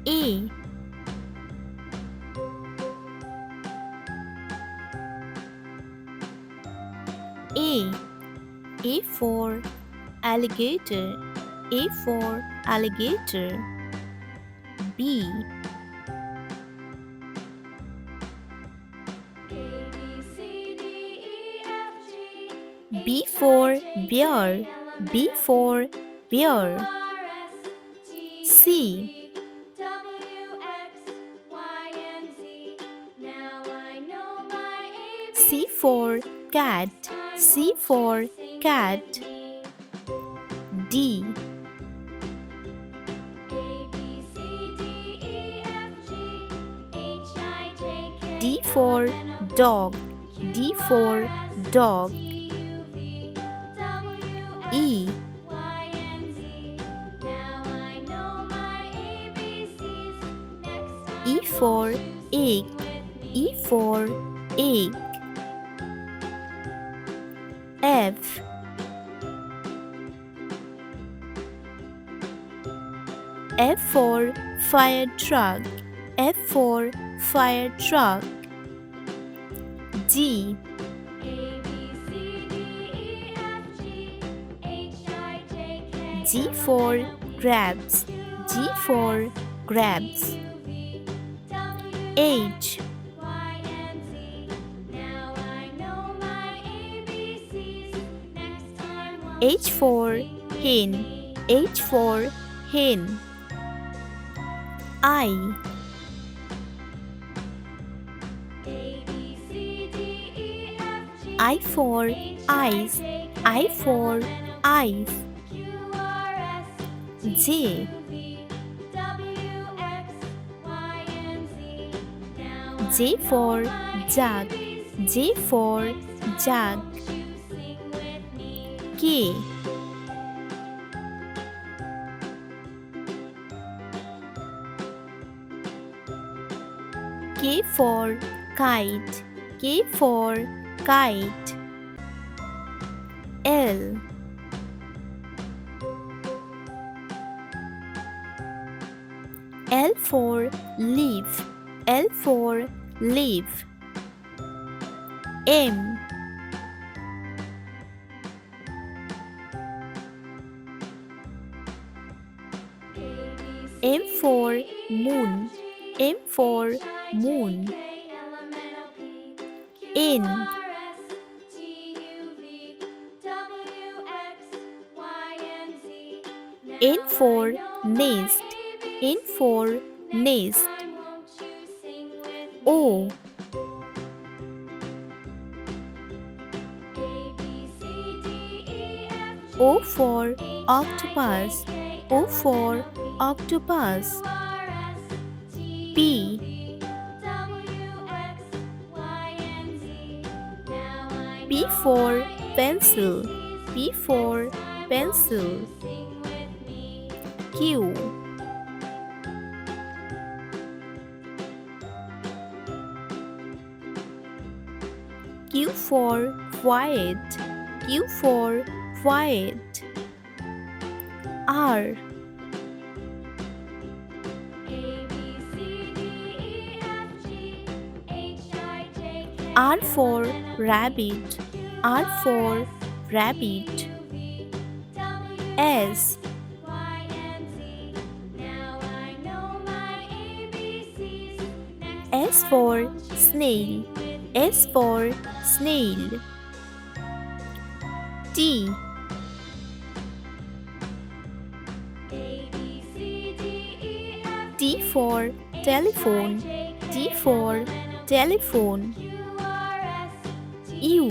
A. A. A for alligator. A for alligator. B. B for bear. B for bear. C. C for cat. C for cat. D. D for dog. D for dog. E. E for egg. E for egg. F. F for fire truck. F for fire truck. G. G for grabs. G for grabs. H. H for hen. H for hen. I. I for eyes. I for eyes. J. J for jug. J for jug. K. K for kite. K for kite. L. L for leaf. L for leaf. M. M for moon. M for moon. N. N for nest. N for nest. O. O for octopus. O for octopus. P. P for pencil. P for pencil. Q. Q for quiet. Q for quiet. R. R for rabbit. R for rabbit. S. S for snail. S for snail. T. T for telephone. T for telephone. U.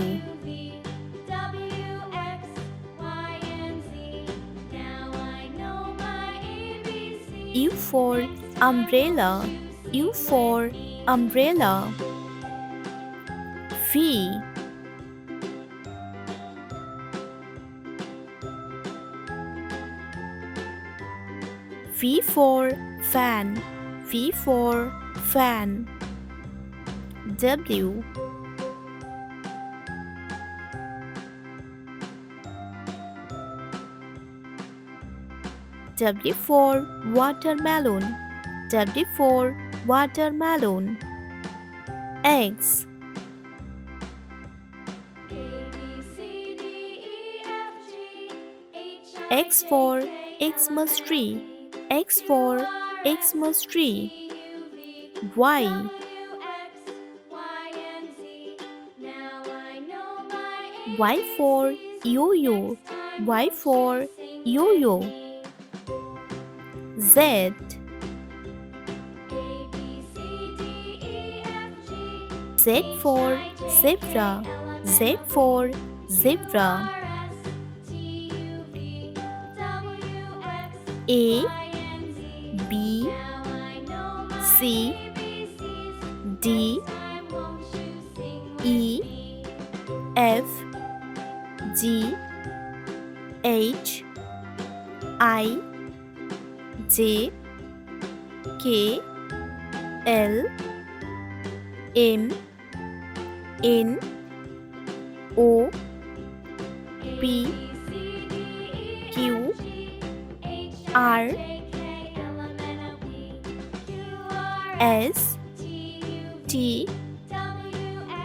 U for umbrella. U for umbrella. V. V for fan. V for fan. W. W for watermelon. W for watermelon. X. X for Xmas tree. X for Xmas tree. Y. Y for yo-yo. Y for yo-yo. Z. Z for zebra. Z for zebra. A, B, C, D, E, F, G, H, I, J, K, L, M, N, O, P, Q, R, S, T,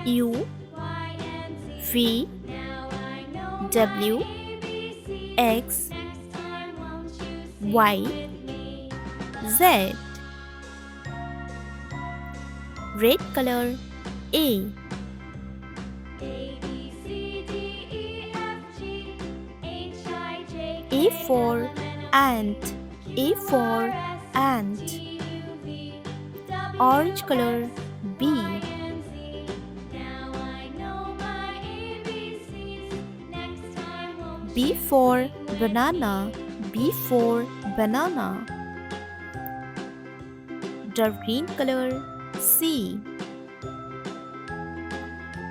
U, V, W, X, Y, Z. Red color. A. A for ant. A for ant. Orange color. B. B for banana. B for banana. Dark green color. C.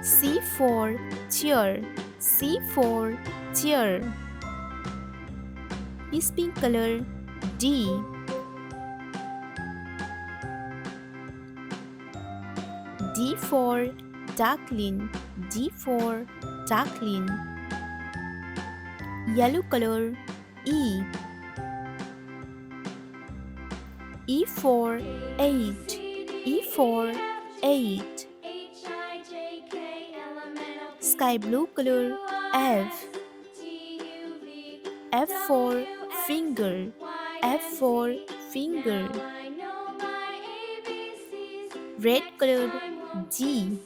C for chair. C for chair. This pink color. D. D for duckling. D for duckling. Yellow color. E. E for eight. E for eight. Sky blue color. F. F for finger. F for finger. Red color. G.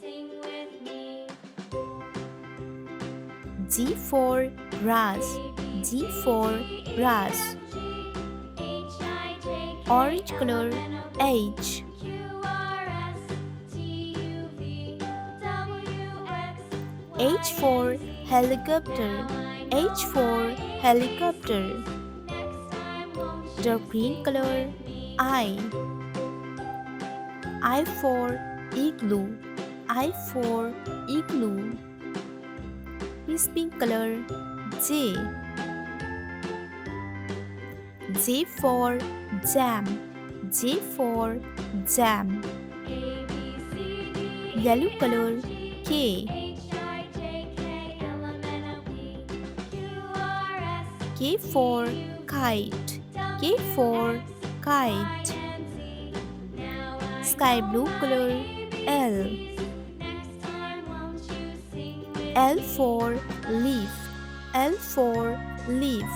G for grass. G for grass. Orange color. H. H for helicopter. H for helicopter. Dark green color. I. I for igloo. I for igloo. This pink color. J. J for jam. J for jam. Yellow color. K. K for kite. K for kite. Sky blue color. L. L for leaf. L for leaf.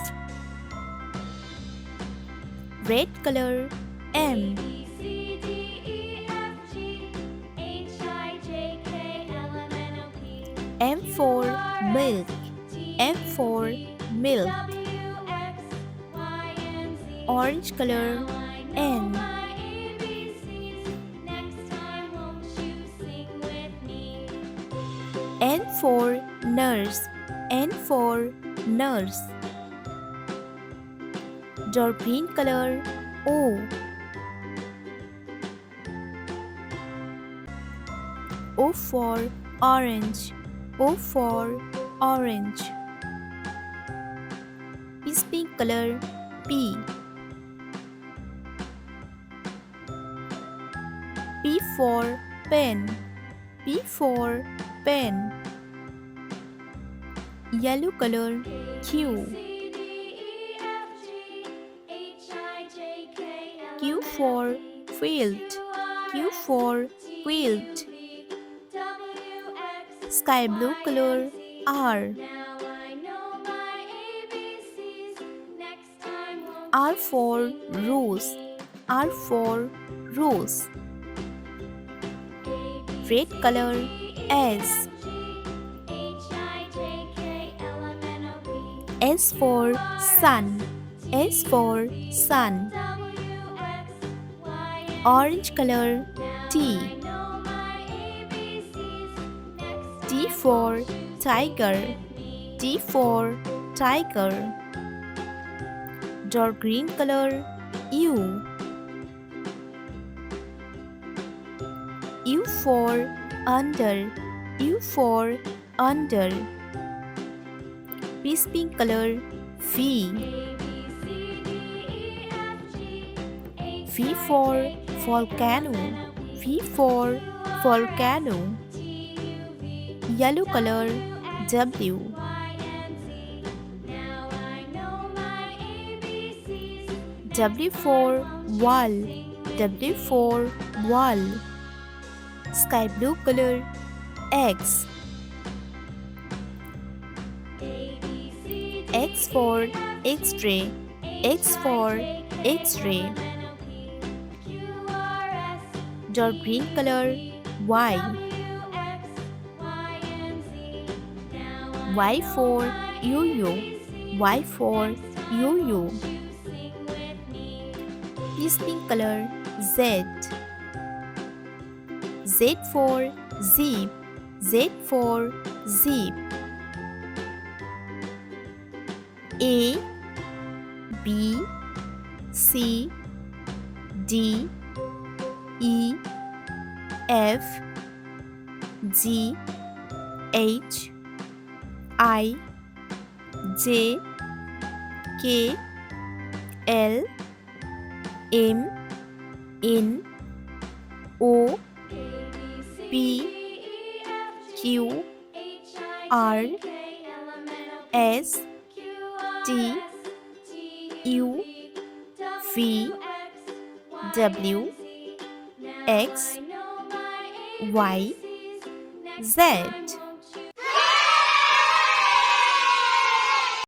Red color. M. M for milk. M for milk. Orange color. N. N for nurse. N for nurse. Dark green color. O. O for orange. O for orange. Is pink color. P. P for pen. P for pen. Yellow color. Q. Q for quilt. Q for quilt. Sky blue color R. R for rose. R for rose. Red color S. S for sun. S for sun. Orange color T. T for tiger. T for tiger. Dark green color U. U for under. U for under. Peace pink color V. V for volcano. V for volcano. Yellow color W. W for wall. W for wall. Sky blue color X. X for X-ray. X for X-ray. Dark green color Y. Y for yo-yo. Y for yo-yo. Peace pink color Z. Z for zip. Z for zip. A B C D E F G H I J K L M N O P Q R S T U V W X Y Z.